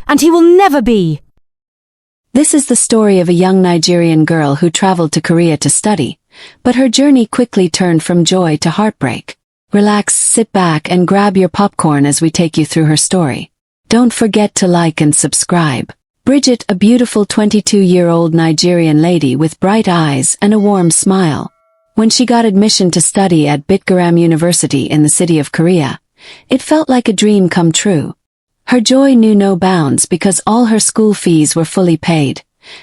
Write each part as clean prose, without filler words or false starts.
and he will never be. This is the story of a young Nigerian girl who traveled to Korea to study, but her journey quickly turned from joy to heartbreak. Relax, sit back, and grab your popcorn as we take you through her story. Don't forget to like and subscribe. Bridget, a beautiful 22-year-old Nigerian lady with bright eyes and a warm smile. When she got admission to study at Bitgaram University in the city of Korea, it felt like a dream come true. Her joy knew no bounds because all her school fees were fully paid,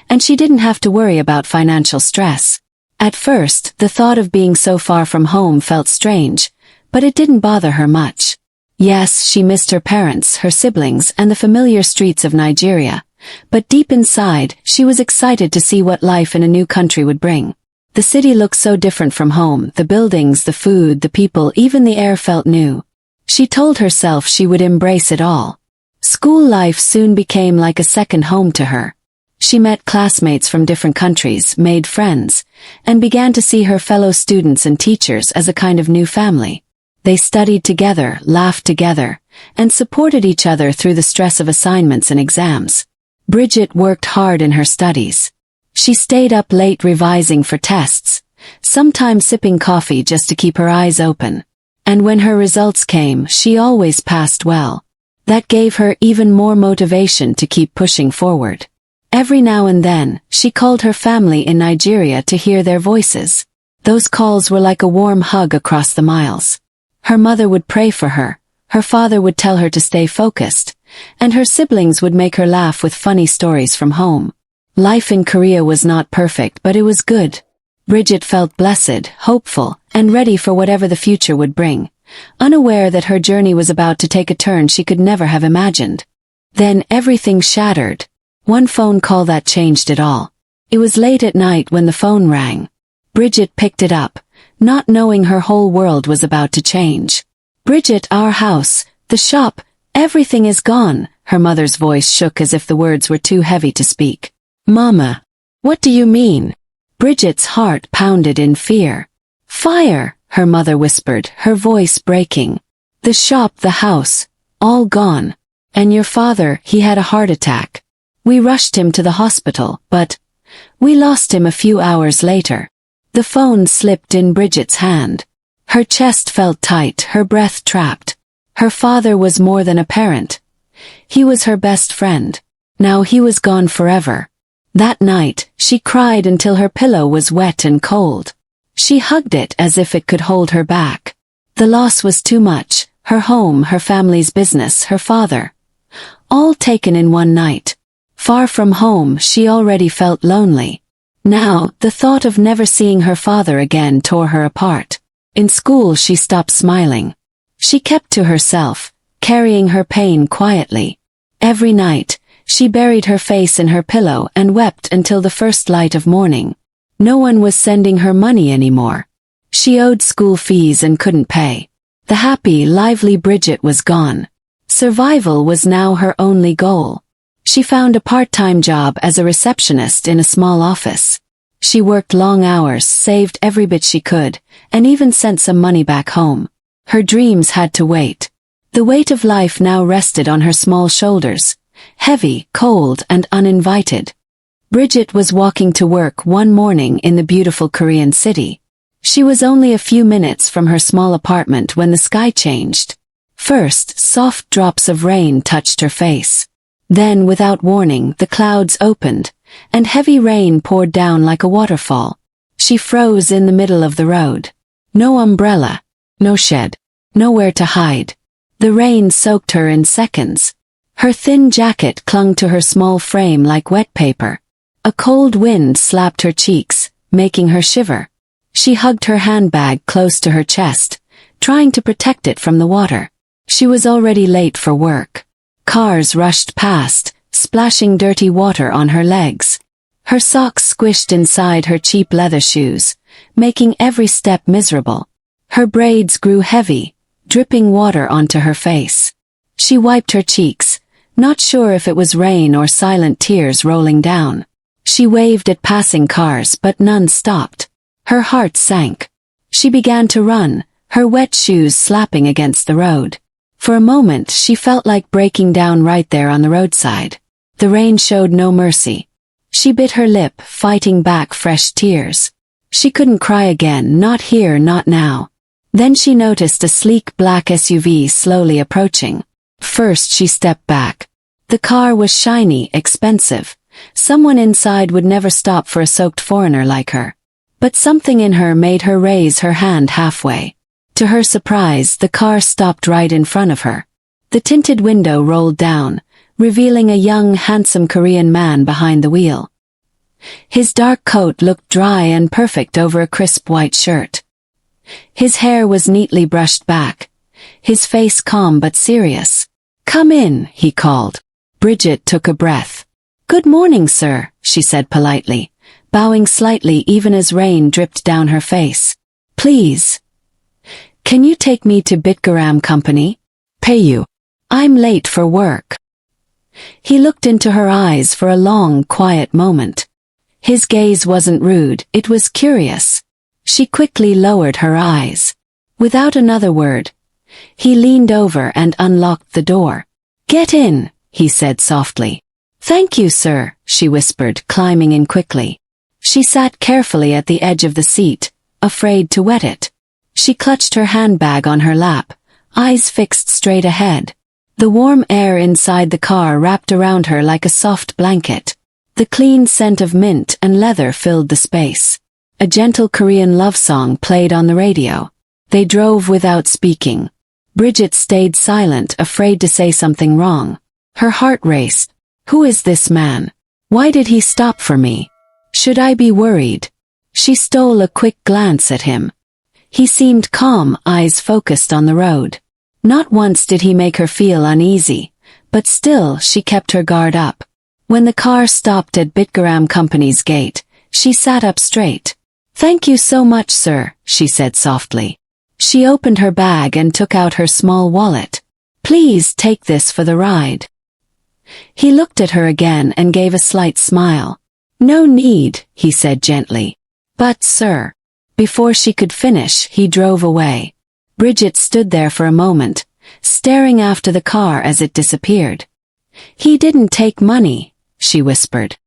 and she didn't have to worry about financial stress. At first, the thought of being so far from home felt strange, but it didn't bother her much. Yes, she missed her parents, her siblings, and the familiar streets of Nigeria, but deep inside, she was excited to see what life in a new country would bring. The city looked so different from home, the buildings, the food, the people, even the air felt new. She told herself she would embrace it all. School life soon became like a second home to her. She met classmates from different countries, made friends, and began to see her fellow students and teachers as a kind of new family. They studied together, laughed together, and supported each other through the stress of assignments and exams. Bridget worked hard in her studies. She stayed up late revising for tests, sometimes sipping coffee just to keep her eyes open. And when her results came, she always passed well. That gave her even more motivation to keep pushing forward. Every now and then, she called her family in Nigeria to hear their voices. Those calls were like a warm hug across the miles. Her mother would pray for her father would tell her to stay focused, and her siblings would make her laugh with funny stories from home. Life in Korea was not perfect, but it was good. Bridget felt blessed, hopeful, and ready for whatever the future would bring, unaware that her journey was about to take a turn she could never have imagined. Then everything shattered. One phone call that changed it all. It was late at night when the phone rang. Bridget picked it up, not knowing her whole world was about to change. "Bridget, our house, the shop, everything is gone." Her mother's voice shook as if the words were too heavy to speak. "Mama, what do you mean?" Bridget's heart pounded in fear. "Fire," her mother whispered, her voice breaking. "The shop, the house, all gone. And your father, he had a heart attack. We rushed him to the hospital, but we lost him a few hours later." The phone slipped in Bridget's hand. Her chest felt tight, her breath trapped. Her father was more than a parent. He was her best friend. Now he was gone forever. That night, she cried until her pillow was wet and cold. She hugged it as if it could hold her back. The loss was too much, her home, her family's business, her father. All taken in one night. Far from home, she already felt lonely. Now, the thought of never seeing her father again tore her apart. In school she stopped smiling. She kept to herself, carrying her pain quietly. Every night, she buried her face in her pillow and wept until the first light of morning. No one was sending her money anymore. She owed school fees and couldn't pay. The happy, lively Bridget was gone. Survival was now her only goal. She found a part-time job as a receptionist in a small office. She worked long hours, saved every bit she could, and even sent some money back home. Her dreams had to wait. The weight of life now rested on her small shoulders, heavy, cold, and uninvited. Bridget was walking to work one morning in the beautiful Korean city. She was only a few minutes from her small apartment when the sky changed. First, soft drops of rain touched her face. Then, without warning, the clouds opened, and heavy rain poured down like a waterfall. She froze in the middle of the road. No umbrella, no shed, nowhere to hide. The rain soaked her in seconds. Her thin jacket clung to her small frame like wet paper. A cold wind slapped her cheeks, making her shiver. She hugged her handbag close to her chest, trying to protect it from the water. She was already late for work. Cars rushed past, splashing dirty water on her legs. Her socks squished inside her cheap leather shoes, making every step miserable. Her braids grew heavy, dripping water onto her face. She wiped her cheeks, not sure if it was rain or silent tears rolling down. She waved at passing cars, but none stopped. Her heart sank. She began to run, her wet shoes slapping against the road. For a moment she felt like breaking down right there on the roadside. The rain showed no mercy. She bit her lip, fighting back fresh tears. She couldn't cry again, not here, not now. Then she noticed a sleek black SUV slowly approaching. First she stepped back. The car was shiny, expensive. Someone inside would never stop for a soaked foreigner like her. But something in her made her raise her hand halfway. To her surprise, the car stopped right in front of her. The tinted window rolled down, revealing a young, handsome Korean man behind the wheel. His dark coat looked dry and perfect over a crisp white shirt. His hair was neatly brushed back, his face calm but serious. "Come in," he called. Bridget took a breath. "Good morning, sir," she said politely, bowing slightly even as rain dripped down her face. "Please. Can you take me to Bitgaram Company? Pay you. I'm late for work." He looked into her eyes for a long, quiet moment. His gaze wasn't rude, it was curious. She quickly lowered her eyes. Without another word, he leaned over and unlocked the door. "Get in," he said softly. "Thank you, sir," she whispered, climbing in quickly. She sat carefully at the edge of the seat, afraid to wet it. She clutched her handbag on her lap, eyes fixed straight ahead. The warm air inside the car wrapped around her like a soft blanket. The clean scent of mint and leather filled the space. A gentle Korean love song played on the radio. They drove without speaking. Bridget stayed silent, afraid to say something wrong. Her heart raced. Who is this man? Why did he stop for me? Should I be worried? She stole a quick glance at him. He seemed calm, eyes focused on the road. Not once did he make her feel uneasy, but still she kept her guard up. When the car stopped at Bitgaram Company's gate, she sat up straight. "Thank you so much, sir," she said softly. She opened her bag and took out her small wallet. "Please take this for the ride." He looked at her again and gave a slight smile. "No need," he said gently. "But, sir." Before she could finish, he drove away. Bridget stood there for a moment, staring after the car as it disappeared. "He didn't take money," she whispered.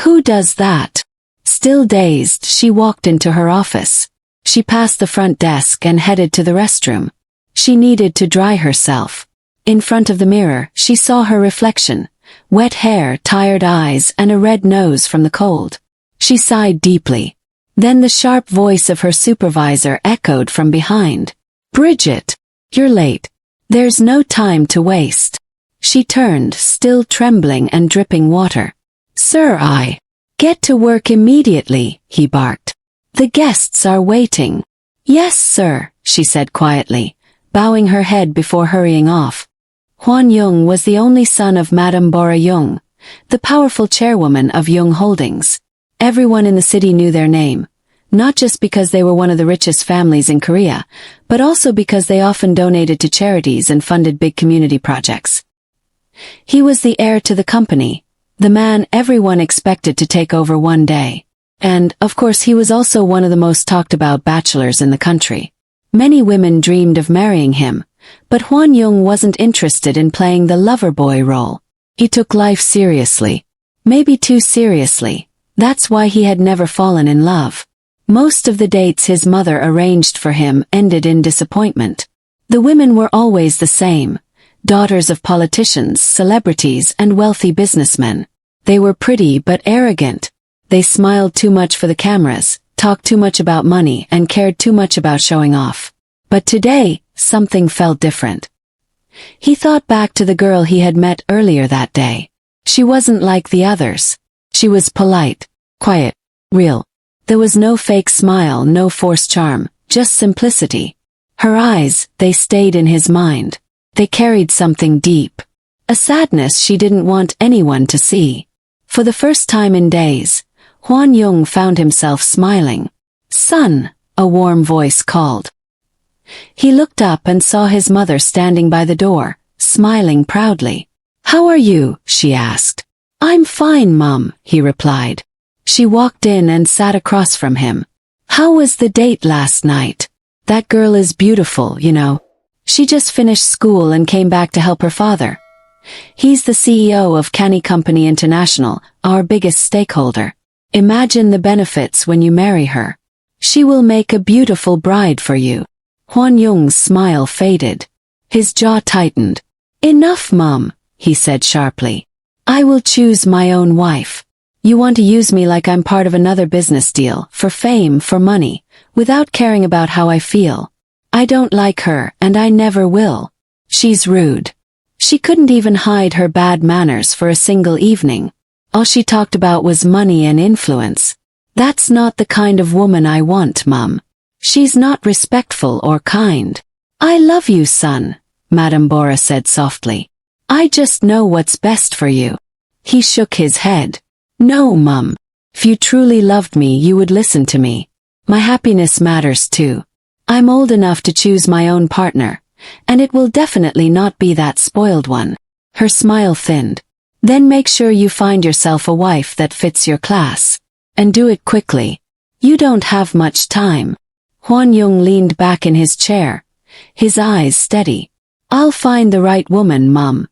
"Who does that?" Still dazed, she walked into her office. She passed the front desk and headed to the restroom. She needed to dry herself. In front of the mirror, she saw her reflection. Wet hair, tired eyes, and a red nose from the cold. She sighed deeply. Then the sharp voice of her supervisor echoed from behind. "Bridget, you're late. There's no time to waste." She turned, still trembling and dripping water. "Sir, I get to work immediately," he barked. "The guests are waiting." "Yes, sir," she said quietly, bowing her head before hurrying off. Hwan Jung was the only son of Madam Bora Jung, the powerful chairwoman of Jung Holdings. Everyone in the city knew their name, not just because they were one of the richest families in Korea, but also because they often donated to charities and funded big community projects. He was the heir to the company, the man everyone expected to take over one day. And, of course, he was also one of the most talked about bachelors in the country. Many women dreamed of marrying him, but Hwan Jung wasn't interested in playing the lover boy role. He took life seriously. Maybe too seriously. That's why he had never fallen in love. Most of the dates his mother arranged for him ended in disappointment. The women were always the same. Daughters of politicians, celebrities, and wealthy businessmen. They were pretty but arrogant. They smiled too much for the cameras, talked too much about money, and cared too much about showing off. But today, something felt different. He thought back to the girl he had met earlier that day. She wasn't like the others. She was polite, quiet, real. There was no fake smile, no forced charm, just simplicity. Her eyes, they stayed in his mind. They carried something deep. A sadness she didn't want anyone to see. For the first time in days, Hwan Jung found himself smiling. "Son," a warm voice called. He looked up and saw his mother standing by the door, smiling proudly. "How are you?" she asked. "I'm fine, Mom," he replied. She walked in and sat across from him. "How was the date last night? That girl is beautiful, you know." She just finished school and came back to help her father. He's the CEO of Canny Company International, our biggest stakeholder. Imagine the benefits when you marry her. She will make a beautiful bride for you. Hwan Jung's smile faded. His jaw tightened. Enough, Mum, he said sharply. I will choose my own wife. You want to use me like I'm part of another business deal, for fame, for money, without caring about how I feel. I don't like her, and I never will. She's rude. She couldn't even hide her bad manners for a single evening. All she talked about was money and influence. That's not the kind of woman I want, Mum. She's not respectful or kind. I love you, son, Madam Bora said softly. I just know what's best for you. He shook his head. No, Mum. If you truly loved me, you would listen to me. My happiness matters too. I'm old enough to choose my own partner, and it will definitely not be that spoiled one. Her smile thinned. Then make sure you find yourself a wife that fits your class. And do it quickly. You don't have much time. Hwan Jung leaned back in his chair, his eyes steady. I'll find the right woman, Mum.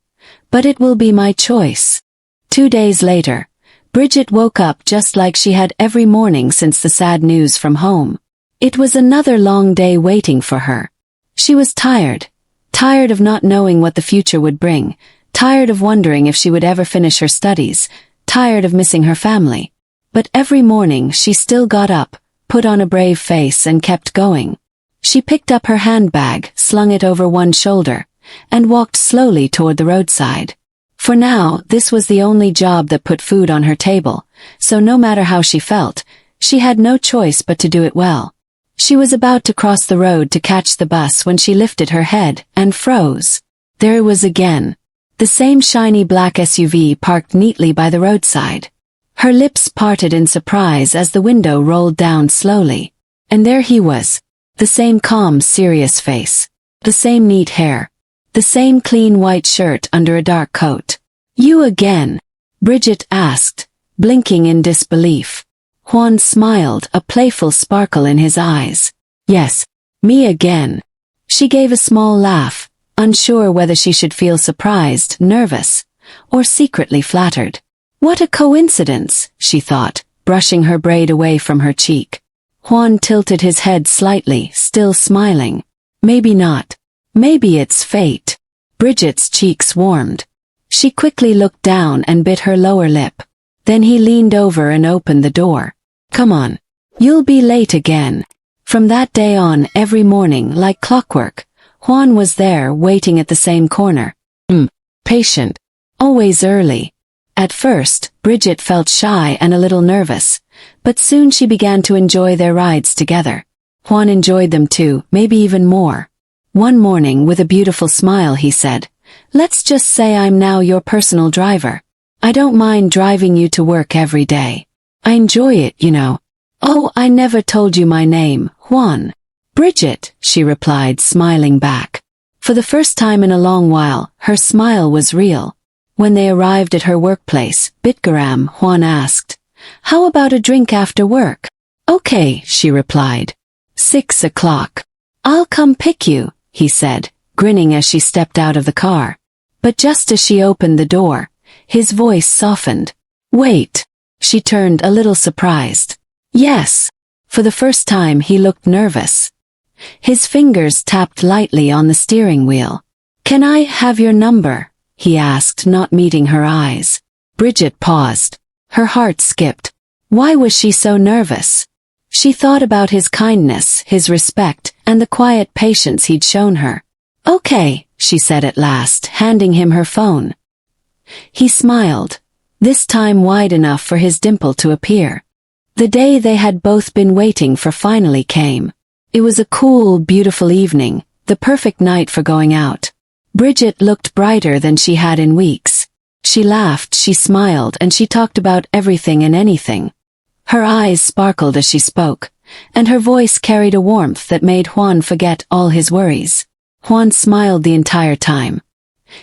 But it will be my choice. 2 days later, Bridget woke up just like she had every morning since the sad news from home. It was another long day waiting for her. She was tired. Tired of not knowing what the future would bring. Tired of wondering if she would ever finish her studies. Tired of missing her family. But every morning she still got up, put on a brave face and kept going. She picked up her handbag, slung it over one shoulder, and walked slowly toward the roadside. For now, this was the only job that put food on her table, so no matter how she felt, she had no choice but to do it well. She was about to cross the road to catch the bus when she lifted her head and froze. There it was again. The same shiny black SUV parked neatly by the roadside. Her lips parted in surprise as the window rolled down slowly. And there he was. The same calm, serious face. The same neat hair. The same clean white shirt under a dark coat. You again? Bridget asked, blinking in disbelief. Hwan smiled, a playful sparkle in his eyes. Yes, me again. She gave a small laugh, unsure whether she should feel surprised, nervous, or secretly flattered. What a coincidence, she thought, brushing her braid away from her cheek. Hwan tilted his head slightly, still smiling. Maybe not. Maybe it's fate. Bridget's cheeks warmed. She quickly looked down and bit her lower lip. Then he leaned over and opened the door. Come on. You'll be late again. From that day on, every morning, like clockwork, Hwan was there waiting at the same corner. Patient. Always early. At first, Bridget felt shy and a little nervous, but soon she began to enjoy their rides together. Hwan enjoyed them too, maybe even more. One morning, with a beautiful smile, he said, "Let's just say I'm now your personal driver. I don't mind driving you to work every day. I enjoy it, you know." "Oh, I never told you my name, Hwan." "Bridget," she replied, smiling back. For the first time in a long while, her smile was real. When they arrived at her workplace, Bitgaram, Hwan asked, "How about a drink after work?" "Okay," she replied. 6 o'clock. "I'll come pick you," he said, grinning as she stepped out of the car. But just as she opened the door, his voice softened. "Wait." She turned a little surprised. "Yes." For the first time he looked nervous. His fingers tapped lightly on the steering wheel. "Can I have your number?" he asked, not meeting her eyes. Bridget paused. Her heart skipped. Why was she so nervous? She thought about his kindness, his respect, and the quiet patience he'd shown her. "Okay," she said at last, handing him her phone. He smiled, this time wide enough for his dimple to appear. The day they had both been waiting for finally came. It was a cool, beautiful evening, the perfect night for going out. Bridget looked brighter than she had in weeks. She laughed, she smiled, and she talked about everything and anything. Her eyes sparkled as she spoke, and her voice carried a warmth that made Hwan forget all his worries. Hwan smiled the entire time.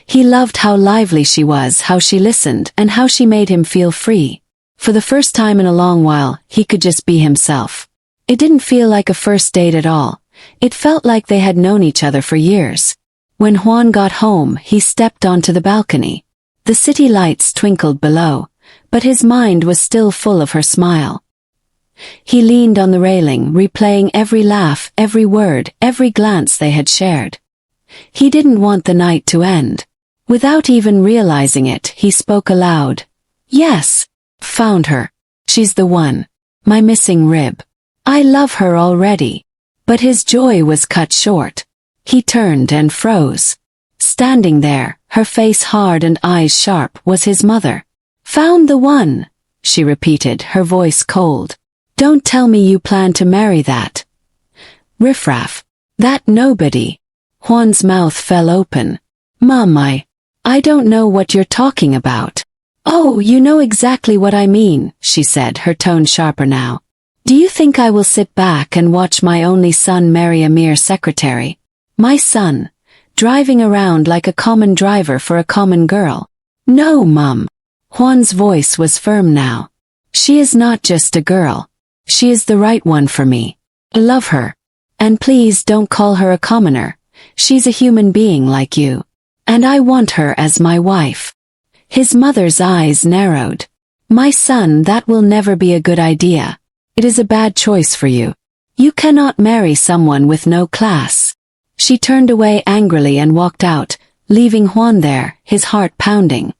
He loved how lively she was, how she listened, and how she made him feel free. For the first time in a long while, he could just be himself. It didn't feel like a first date at all. It felt like they had known each other for years. When Hwan got home, he stepped onto the balcony. The city lights twinkled below, but his mind was still full of her smile. He leaned on the railing, replaying every laugh, every word, every glance they had shared. He didn't want the night to end. Without even realizing it, he spoke aloud. Yes, found her. She's the one. My missing rib. I love her already. But his joy was cut short. He turned and froze. Standing there, her face hard and eyes sharp, was his mother. Found the one, she repeated, her voice cold. Don't tell me you plan to marry that riffraff. That nobody. Hwan's mouth fell open. Mom, I don't know what you're talking about. Oh, you know exactly what I mean, she said, her tone sharper now. Do you think I will sit back and watch my only son marry a mere secretary? My son, driving around like a common driver for a common girl. No, Mum. Hwan's voice was firm now. She is not just a girl. She is the right one for me. I love her. And please don't call her a commoner. She's a human being like you. And I want her as my wife. His mother's eyes narrowed. My son, that will never be a good idea. It is a bad choice for you. You cannot marry someone with no class. She turned away angrily and walked out, leaving Hwan there, his heart pounding.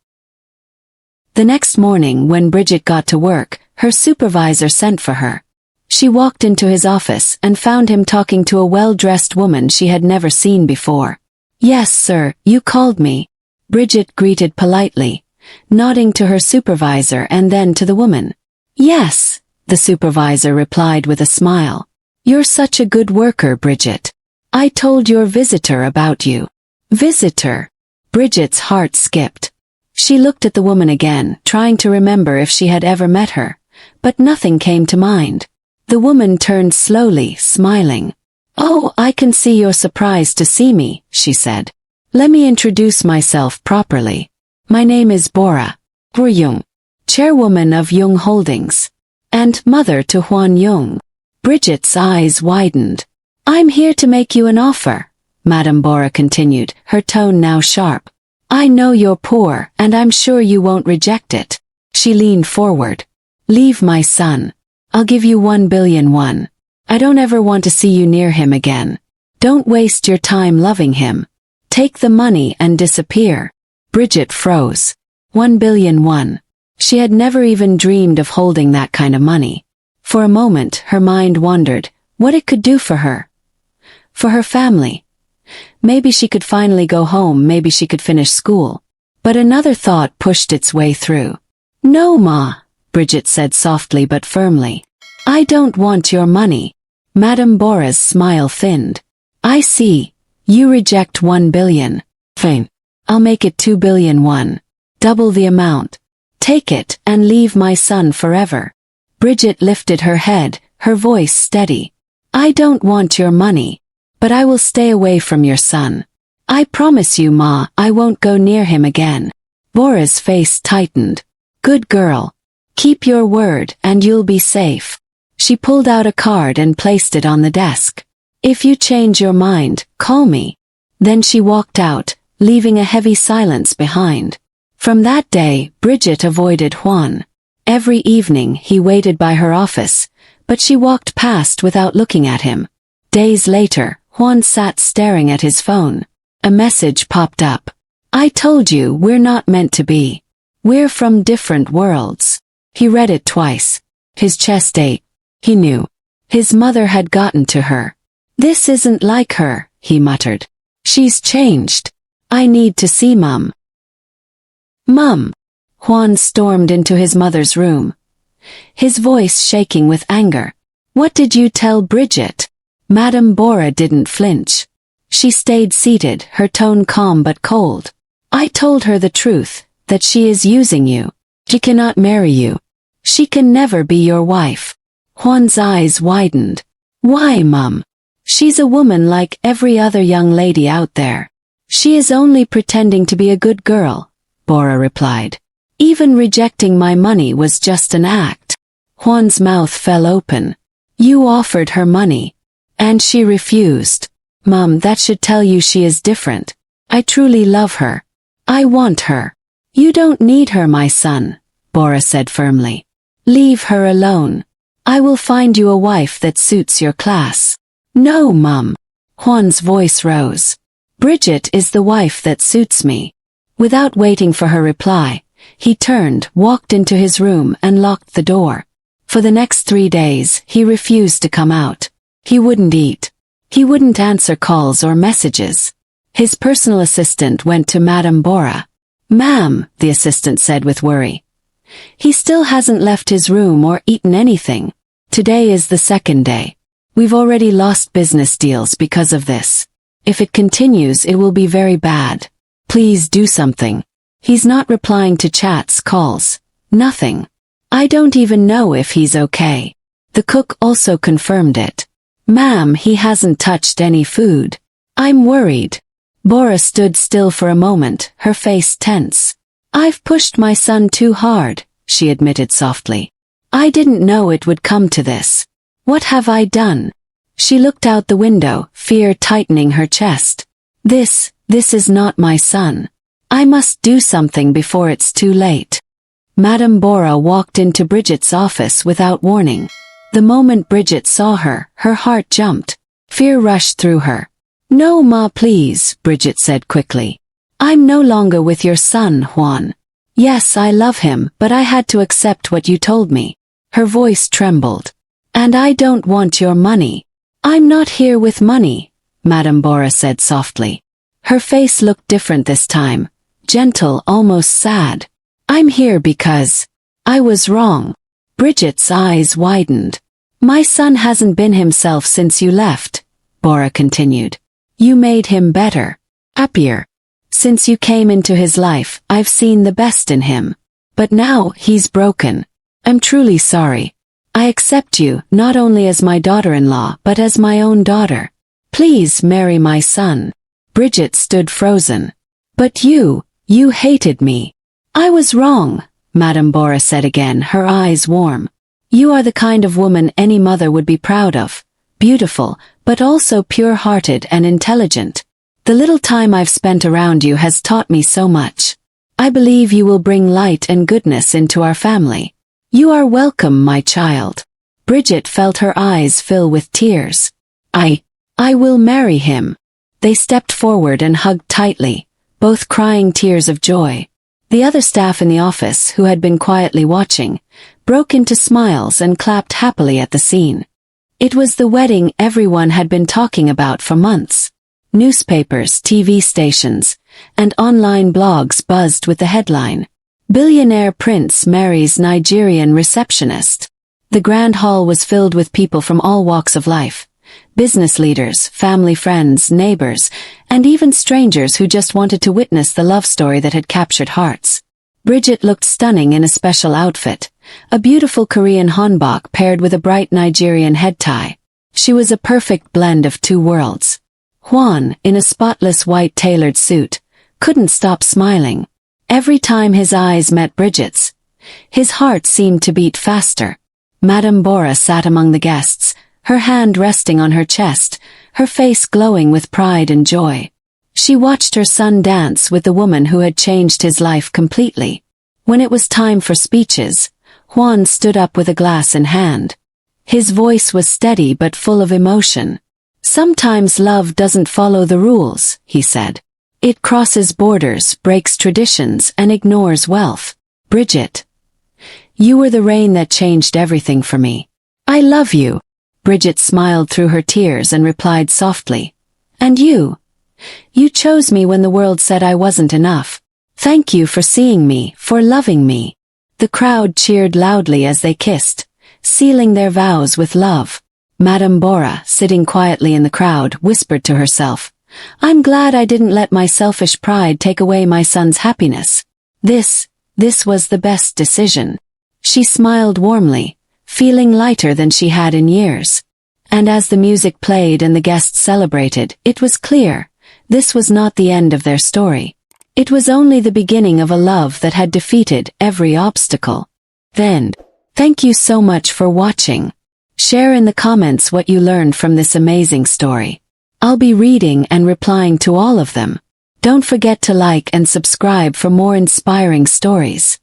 The next morning, when Bridget got to work, her supervisor sent for her. She walked into his office and found him talking to a well-dressed woman she had never seen before. Yes, sir, you called me. Bridget greeted politely, nodding to her supervisor and then to the woman. Yes, the supervisor replied with a smile. You're such a good worker, Bridget. I told your visitor about you. Visitor? Bridget's heart skipped. She looked at the woman again, trying to remember if she had ever met her, but nothing came to mind. The woman turned slowly, smiling. Oh, I can see you're surprised to see me, she said. Let me introduce myself properly. My name is Bora Jung, chairwoman of Jung Holdings, and mother to Hwan Jung. Bridget's eyes widened. I'm here to make you an offer, Madam Bora continued, her tone now sharp. I know you're poor, and I'm sure you won't reject it. She leaned forward. Leave my son. I'll give you 1 billion won. I don't ever want to see you near him again. Don't waste your time loving him. Take the money and disappear. Bridget froze. 1 billion won. She had never even dreamed of holding that kind of money. For a moment, her mind wandered, what it could do for her. For her family. Maybe she could finally go home, maybe she could finish school. But another thought pushed its way through. No, Ma, Bridget said softly but firmly. I don't want your money. Madam Bora's smile thinned. I see. You reject 1 billion. Fine. I'll make it 2 billion won. Double the amount. Take it and leave my son forever. Bridget lifted her head, her voice steady. I don't want your money. But I will stay away from your son. I promise you, Ma, I won't go near him again. Bora's face tightened. Good girl. Keep your word and you'll be safe. She pulled out a card and placed it on the desk. If you change your mind, call me. Then she walked out, leaving a heavy silence behind. From that day, Bridget avoided Hwan. Every evening he waited by her office, but she walked past without looking at him. Days later, Hwan sat staring at his phone. A message popped up. I told you we're not meant to be. We're from different worlds. He read it twice. His chest ached. He knew. His mother had gotten to her. This isn't like her, he muttered. She's changed. I need to see Mum. Mum. Hwan stormed into his mother's room, his voice shaking with anger. What did you tell Bridget? Madam Bora didn't flinch. She stayed seated, her tone calm but cold. I told her the truth, that she is using you. She cannot marry you. She can never be your wife. Hwan's eyes widened. Why, Mum? She's a woman like every other young lady out there. She is only pretending to be a good girl, Bora replied. Even rejecting my money was just an act. Hwan's mouth fell open. You offered her money. And she refused. Mum, that should tell you she is different. I truly love her. I want her. You don't need her, my son, Bora said firmly. Leave her alone. I will find you a wife that suits your class. No, Mum. Hwan's voice rose. Bridget is the wife that suits me. Without waiting for her reply, he turned, walked into his room and locked the door. For the next 3 days, he refused to come out. He wouldn't eat. He wouldn't answer calls or messages. His personal assistant went to Madam Bora. Ma'am, the assistant said with worry. He still hasn't left his room or eaten anything. Today is the 2nd day. We've already lost business deals because of this. If it continues, it will be very bad. Please do something. He's not replying to chats, calls. Nothing. I don't even know if he's okay. The cook also confirmed it. Ma'am, he hasn't touched any food. I'm worried. Bora stood still for a moment, her face tense. I've pushed my son too hard, she admitted softly. I didn't know it would come to this. What have I done? She looked out the window, fear tightening her chest. This is not my son. I must do something before it's too late. Madam Bora walked into Bridget's office without warning. The moment Bridget saw her, her heart jumped. Fear rushed through her. No, Ma, please, Bridget said quickly. I'm no longer with your son, Hwan. Yes, I love him, but I had to accept what you told me. Her voice trembled. And I don't want your money. I'm not here with money, Madam Bora said softly. Her face looked different this time, gentle, almost sad. I'm here because I was wrong. Bridget's eyes widened. My son hasn't been himself since you left, Bora continued. You made him better, happier. Since you came into his life, I've seen the best in him. But now, he's broken. I'm truly sorry. I accept you, not only as my daughter-in-law, but as my own daughter. Please marry my son. Bridget stood frozen. But you hated me. I was wrong, Madam Bora said again, her eyes warm. You are the kind of woman any mother would be proud of. Beautiful, but also pure-hearted and intelligent. The little time I've spent around you has taught me so much. I believe you will bring light and goodness into our family. You are welcome, my child. Bridget felt her eyes fill with tears. I will marry him. They stepped forward and hugged tightly, both crying tears of joy. The other staff in the office, who had been quietly watching, broke into smiles and clapped happily at the scene. It was the wedding everyone had been talking about for months. Newspapers, TV stations, and online blogs buzzed with the headline, Billionaire Prince marries Nigerian receptionist. The grand hall was filled with people from all walks of life. Business leaders, family friends, neighbors, and even strangers who just wanted to witness the love story that had captured hearts. Bridget looked stunning in a special outfit, a beautiful Korean hanbok paired with a bright Nigerian head tie. She was a perfect blend of two worlds. Hwan, in a spotless white tailored suit, couldn't stop smiling. Every time his eyes met Bridget's, his heart seemed to beat faster. Madam Bora sat among the guests, her hand resting on her chest, her face glowing with pride and joy. She watched her son dance with the woman who had changed his life completely. When it was time for speeches, Hwan stood up with a glass in hand. His voice was steady but full of emotion. Sometimes love doesn't follow the rules, he said. It crosses borders, breaks traditions, and ignores wealth. Bridget, you were the rain that changed everything for me. I love you. Bridget smiled through her tears and replied softly. And you? You chose me when the world said I wasn't enough. Thank you for seeing me, for loving me. The crowd cheered loudly as they kissed, sealing their vows with love. Madam Bora, sitting quietly in the crowd, whispered to herself, I'm glad I didn't let my selfish pride take away my son's happiness. This was the best decision. She smiled warmly, feeling lighter than she had in years. And as the music played and the guests celebrated, it was clear, this was not the end of their story. It was only the beginning of a love that had defeated every obstacle. Then, thank you so much for watching. Share in the comments what you learned from this amazing story. I'll be reading and replying to all of them. Don't forget to like and subscribe for more inspiring stories.